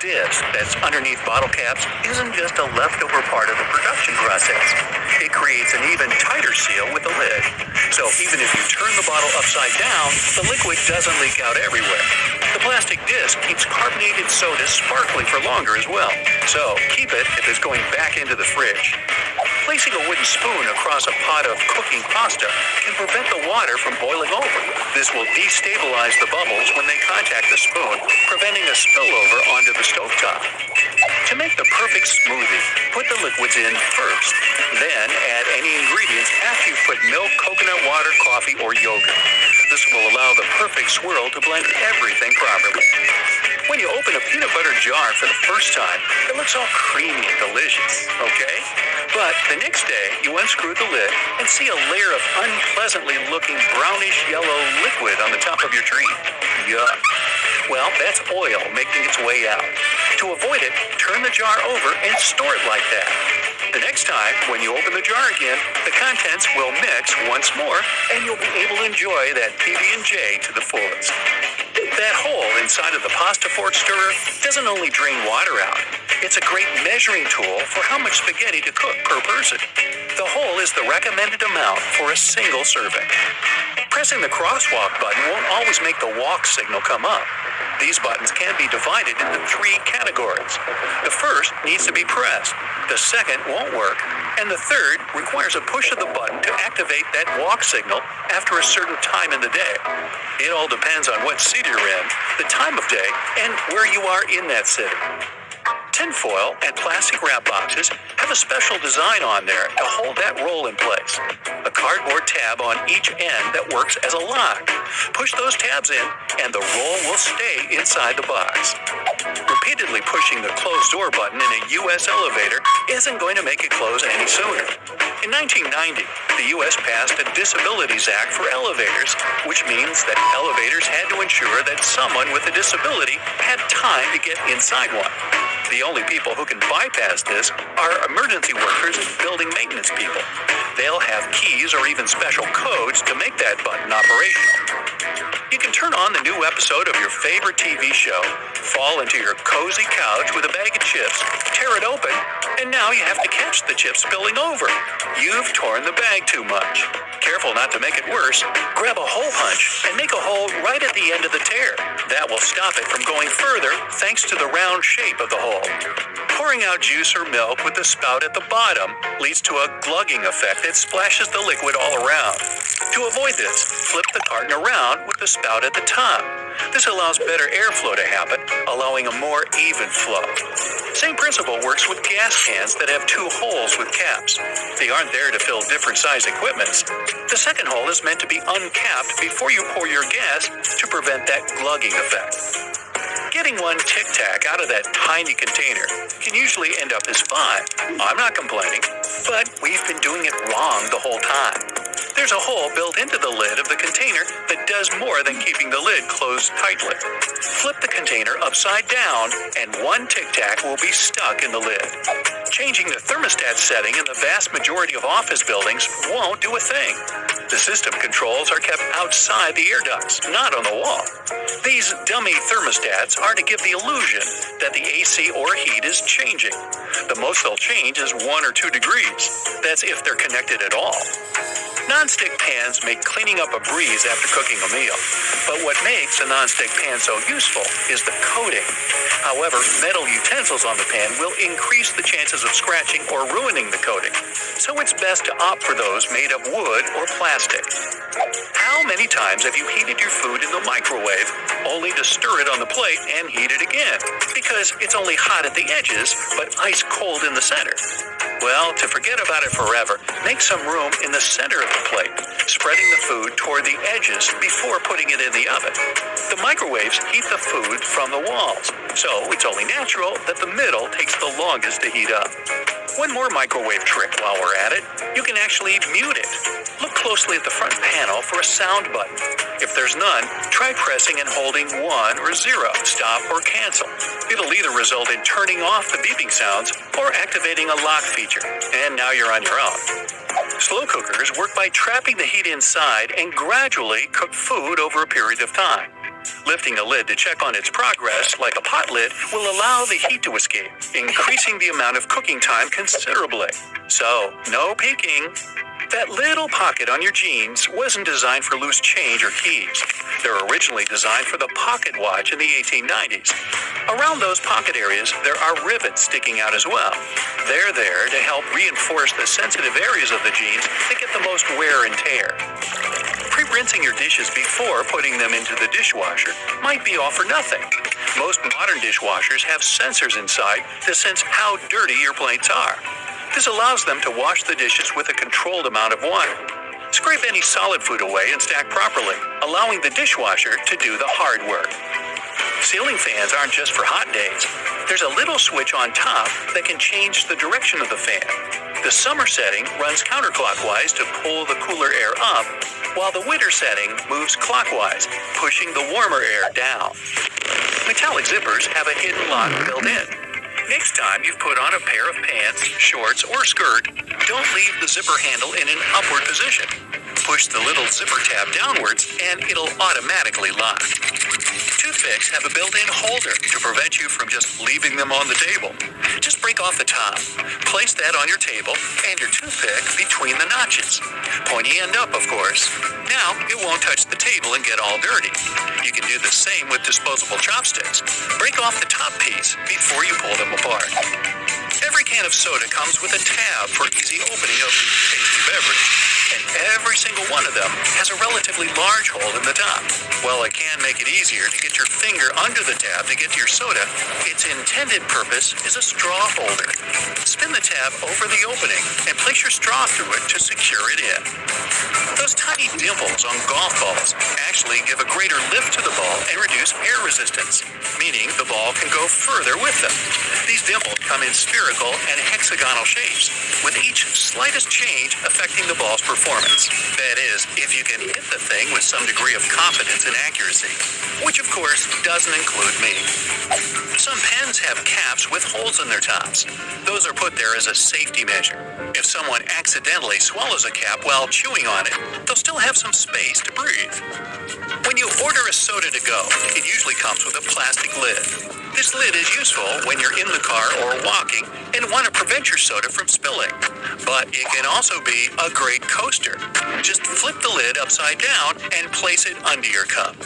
disc that's underneath bottle caps isn't just a leftover part of the production process. It creates an even tighter seal with the lid. So even if you turn the bottle upside down, the liquid doesn't leak out everywhere. The plastic disc keeps carbonated soda sparkling for longer as well. So keep it if it's going back into the fridge. Placing a wooden spoon across a pot of cooking pasta can prevent the water from boiling over. This will destabilize the bubbles when they contact the spoon, preventing a spillover onto the stovetop. To make the perfect smoothie, put the liquids in first. Then add any ingredients after you've put milk, coconut water, coffee, or yogurt. This will allow the perfect swirl to blend everything properly. When you open a peanut butter jar for the first time, it looks all creamy and delicious, okay? But the next day, you unscrew the lid and see a layer of unpleasantly looking brownish yellow liquid on the top of your treat. Yuck. Well, that's oil making its way out. To avoid it, turn the jar over and store it like that. The next time, when you open the jar again, the contents will mix once more, and you'll be able to enjoy that PB&J to the fullest. That hole inside of the pasta fork stirrer doesn't only drain water out, it's a great measuring tool for how much spaghetti to cook per person. The hole is the recommended amount for a single serving. Pressing the crosswalk button won't always make the walk signal come up. These buttons can be divided into 3 categories. The first needs to be pressed, the second won't work, and the third requires a push of the button to activate that walk signal after a certain time in the day. It all depends on what city you're in, the time of day, and where you are in that city. Tinfoil and plastic wrap boxes have a special design on there to hold that roll in place. A cardboard tab on each end that works as a lock. Push those tabs in and the roll will stay inside the box. Repeatedly pushing the closed door button in a U.S. elevator isn't going to make it close any sooner. In 1990, the U.S. passed a Disabilities Act for elevators, which means that elevators had to ensure that someone with a disability had time to get inside one. The only people who can bypass this are emergency workers and building maintenance people. They'll have keys or even special codes to make that button operational. You can turn on the new episode of your favorite TV show, fall into your cozy couch with a bag of chips, tear it open, and now you have to catch the chips spilling over. You've torn the bag too much. Careful not to make it worse, grab a hole punch and make a hole right at the end of the tear. That will stop it from going further thanks to the round shape of the hole. Pouring out juice or milk with the spout at the bottom leads to a glugging effect that splashes the liquid all around. To avoid this, flip the carton around with the spout at the top. This allows better airflow to happen, allowing a more even flow. Same principle works with gas cans that have 2 holes with caps. They aren't there to fill different size equipments. The second hole is meant to be uncapped before you pour your gas to prevent that glugging effect. Getting one Tic Tac out of that tiny container can usually end up as fine. I'm not complaining, but we've been doing it wrong the whole time. There's a hole built into the lid of the container that does more than keeping the lid closed tightly. Flip the container upside down and one Tic Tac will be stuck in the lid. Changing the thermostat setting in the vast majority of office buildings won't do a thing. The system controls are kept outside the air ducts, not on the wall. These dummy thermostats are to give the illusion that the AC or heat is changing. The most they'll change is 1 or 2 degrees. That's if they're connected at all. Non-stick pans make cleaning up a breeze after cooking a meal. But what makes a non-stick pan so useful is the coating. However, metal utensils on the pan will increase the chances of scratching or ruining the coating. So it's best to opt for those made of wood or plastic. How many times have you heated your food in the microwave only to stir it on the plate and heat it again? Because it's only hot at the edges, but ice cold in the center. Well, to forget about it forever, make some room in the center of the plate, spreading the food toward the edges before putting it in the oven. The microwaves heat the food from the walls, so it's only natural that the middle takes the longest to heat up. One more microwave trick while we're at it, you can actually mute it. Look closely at the front panel for a sound button. If there's none, try pressing and holding 1 or 0, stop or cancel. It'll either result in turning off the beeping sounds or activating a lock feature, and now you're on your own. Slow cookers work by trapping the heat inside and gradually cook food over a period of time. Lifting a lid to check on its progress, like a pot lid, will allow the heat to escape, increasing the amount of cooking time considerably. So, no peeking. That little pocket on your jeans wasn't designed for loose change or keys. They're originally designed for the pocket watch in the 1890s. Around those pocket areas, there are rivets sticking out as well. They're there to help reinforce the sensitive areas of the jeans that get the most wear and tear. Pre-rinsing your dishes before putting them into the dishwasher might be all for nothing. Most modern dishwashers have sensors inside to sense how dirty your plates are. This allows them to wash the dishes with a controlled amount of water. Scrape any solid food away and stack properly, allowing the dishwasher to do the hard work. Ceiling fans aren't just for hot days. There's a little switch on top that can change the direction of the fan. The summer setting runs counterclockwise to pull the cooler air up, while the winter setting moves clockwise, pushing the warmer air down. Metallic zippers have a hidden lock built in. Next time you've put on a pair of pants, shorts, or skirt, don't leave the zipper handle in an upward position. Push the little zipper tab downwards and it'll automatically lock. Toothpicks have a built-in holder to prevent you from just leaving them on the table. Just break off the top, place that on your table, and your toothpick between the notches. Pointy end up, of course. Now, it won't touch the table and get all dirty. You can do the same with disposable chopsticks. Break off the top piece before you pull them apart. Every can of soda comes with a tab for easy opening of the tasty beverage, and every single one of them has a relatively large hole in the top. While it can make it easier to get your finger under the tab to get to your soda, its intended purpose is a straw holder. Spin the tab over the opening and place your straw through it to secure it in. Those tiny dimples on golf balls actually give a greater lift to the ball and reduce air resistance, meaning the ball can go further with them. These dimples come in spherical and hexagonal shapes, with each slightest change affecting the ball's performance. That is, if you can hit the thing with some degree of confidence and accuracy, which of course doesn't include me. Some pens have caps with holes in their tops. Those are put there as a safety measure. If someone accidentally swallows a cap while chewing on it, they'll still have some space to breathe. When you order a soda to go, it usually comes with a plastic lid. This lid is useful when you're in the car or walking and want to prevent your soda from spilling. But it can also be a great coaster. Just flip the lid upside down and place it under your cup.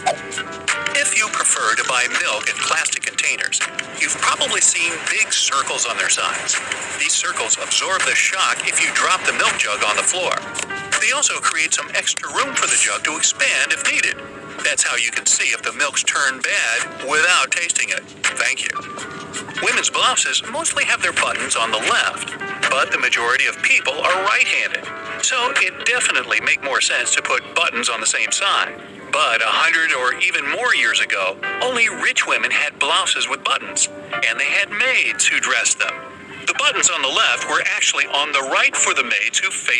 If you prefer to buy milk in plastic containers, you've probably seen big circles on their sides. These circles absorb the shock if you drop the milk jug on the floor. They also create some extra room for the jug to expand if needed. That's how you can see if the milk's turned bad without tasting it. Thank you. Women's blouses mostly have their buttons on the left, but the majority of people are right-handed. So it definitely makes more sense to put buttons on the same side. But 100 or even more years ago, only rich women had blouses with buttons, and they had maids who dressed them. The buttons on the left were actually on the right for the maids who faced